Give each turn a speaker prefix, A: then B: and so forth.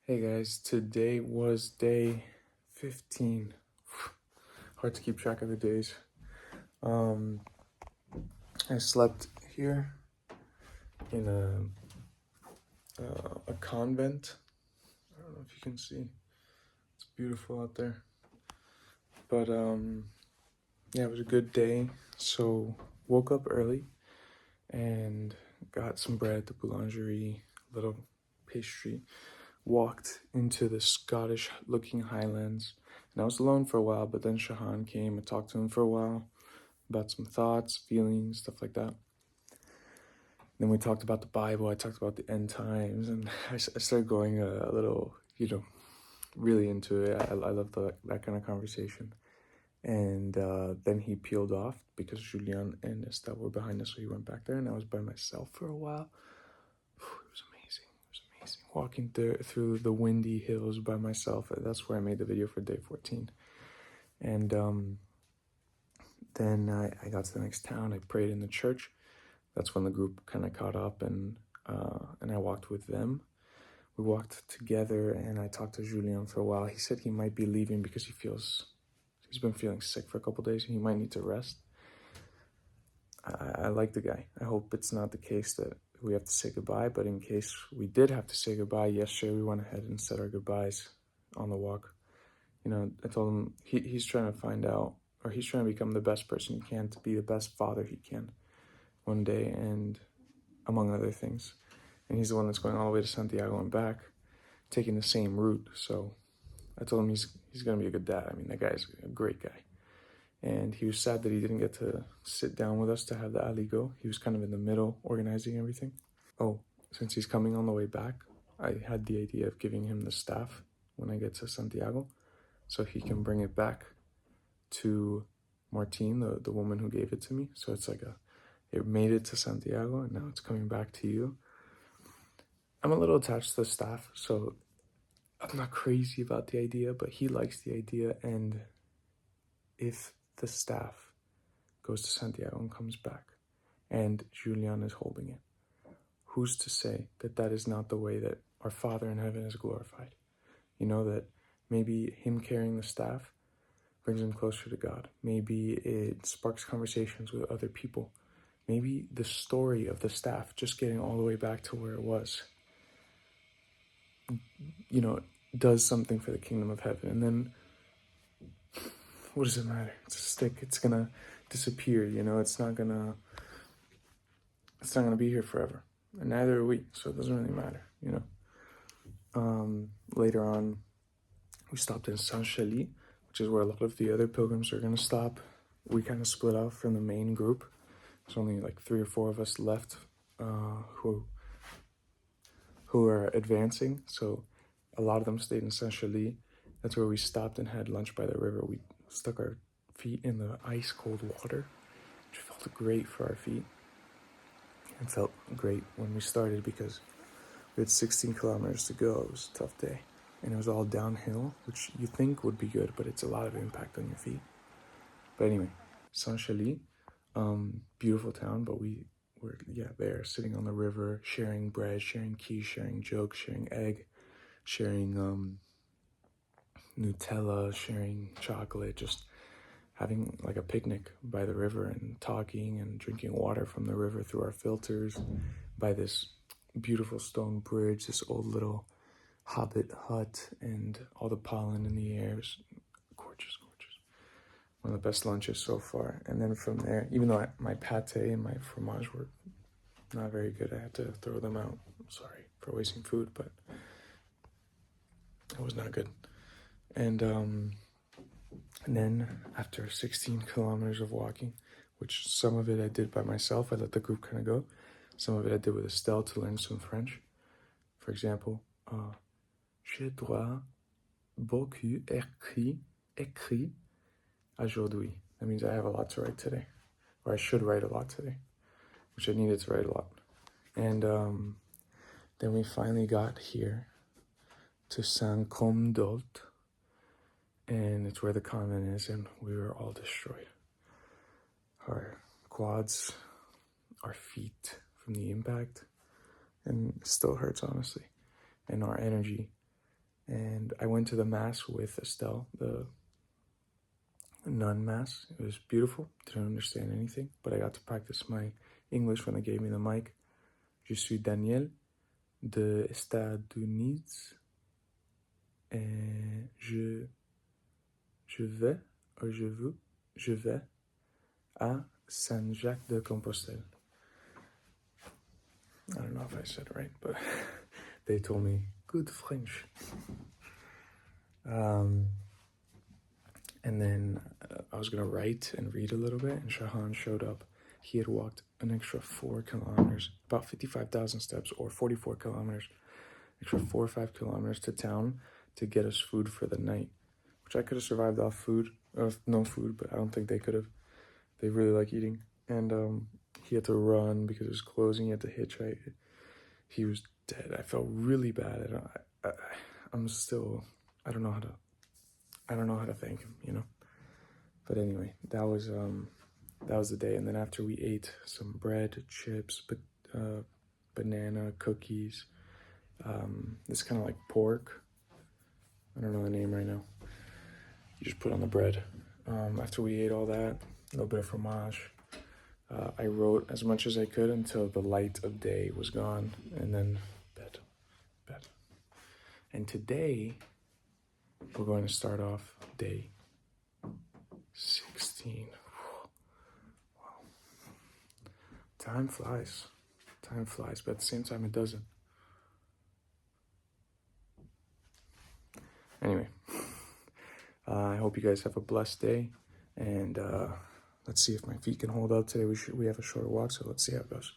A: Hey guys, today was day 15. Hard to keep track of the days. I slept here in a convent. I don't know if you can see. It's beautiful out there. But yeah, it was a good day. So woke up early and got some bread at the boulangerie, a little pastry. Walked into the Scottish looking highlands. And I was alone for a while, but then Shahan came. I talked to him for a while about some thoughts, feelings, stuff like that. Then we talked about the Bible. I talked about the end times, and I started going a little, really into it. I love that kind of conversation. And then he peeled off because Julian and Estelle were behind us, so he went back there, and I was by myself for a while. It was amazing. It was amazing. Walking through the windy hills by myself. That's where I made the video for day 14. And then I got to the next town. I prayed in the church. That's when the group kind of caught up, and I walked with them. We walked together, and I talked to Julien for a while. He said he might be leaving because he's been feeling sick for a couple days, and he might need to rest. I like the guy. I hope it's not the case that we have to say goodbye, but in case we did have to say goodbye, yesterday we went ahead and said our goodbyes on the walk. I told him he's trying to find out, or he's trying to become the best person he can, to be the best father he can one day, and among other things. And he's the one that's going all the way to Santiago and back, taking the same route. So I told him he's going to be a good dad. I mean, that guy's a great guy. And he was sad that he didn't get to sit down with us to have the aligo. He was kind of in the middle, organizing everything. Oh, since he's coming on the way back, I had the idea of giving him the staff when I get to Santiago, so he can bring it back to Martine, the woman who gave it to me. So it's like it made it to Santiago, and now it's coming back to you. I'm a little attached to the staff, so I'm not crazy about the idea, but he likes the idea. And if the staff goes to Santiago and comes back, and Julian is holding it, who's to say that that is not the way that our Father in heaven is glorified? That maybe him carrying the staff brings him closer to God. Maybe it sparks conversations with other people. Maybe the story of the staff just getting all the way back to where it was, does something for the kingdom of heaven. And then what does it matter? It's a stick. It's gonna disappear. It's not gonna be here forever, and neither are we. So it doesn't really matter. Later on, we stopped in Saint-Chély, which is where a lot of the other pilgrims are gonna stop. We kind of split off from the main group. There's only like 3 or 4 of us left who are advancing. So a lot of them stayed in Saint-Chély. That's where we stopped and had lunch by the river. We stuck our feet in the ice cold water, which felt great for our feet. It felt great when we started because we had 16 kilometers to go. It was a tough day. And it was all downhill, which you think would be good, but it's a lot of impact on your feet. But anyway, Saint-Chély, beautiful town, but we were there, sitting on the river, sharing bread, sharing quiche, sharing jokes, sharing egg, sharing Nutella, sharing chocolate, just having like a picnic by the river and talking and drinking water from the river through our filters by this beautiful stone bridge, this old little hobbit hut, and all the pollen in the air. It was gorgeous. One of the best lunches so far. And then from there, even though my pate and my fromage were not very good, I had to throw them out. I'm sorry for wasting food, but it was not good. And then after 16 kilometers of walking, which some of it I did by myself, I let the group kind of go. Some of it I did with Estelle to learn some French. For example, je dois beaucoup écrire aujourd'hui. That means I have a lot to write today, or I should write a lot today, which I needed to write a lot. And then we finally got here to Saint-Côme-d'Olt, and it's where the convent is, and we were all destroyed. Our quads, our feet from the impact, and it still hurts, honestly. And our energy And I went to the mass with Estelle, the nun mass. It was beautiful. Didn't understand anything, but I got to practice my English when they gave me the mic. Je suis Daniel de États-Unis. Et je vais à Saint-Jacques-de-Compostelle. I don't know if I said it right, but they told me good French. And then I was gonna write and read a little bit, and Shahan showed up. He had walked an extra 4 kilometers, about 55,000 steps, or 44 kilometers, extra 4 or 5 kilometers to town to get us food for the night, which I could have survived off food, or no food, but I don't think they could have. They really like eating. And he had to run because it was closing. He had to hitchhike. He was dead. I felt really bad. I'm still, I don't know how to thank him, you know. But anyway, that was the day. And then after we ate some bread, chips, banana, cookies, this kind of like pork. I don't know the name right now. You just put on the bread. After we ate all that, a little bit of fromage, I wrote as much as I could until the light of day was gone, and then bed. And today, we're going to start off day 16. Wow. Time flies, but at the same time it doesn't. Anyway, I hope you guys have a blessed day, and let's see if my feet can hold up today. We have a shorter walk, so let's see how it goes.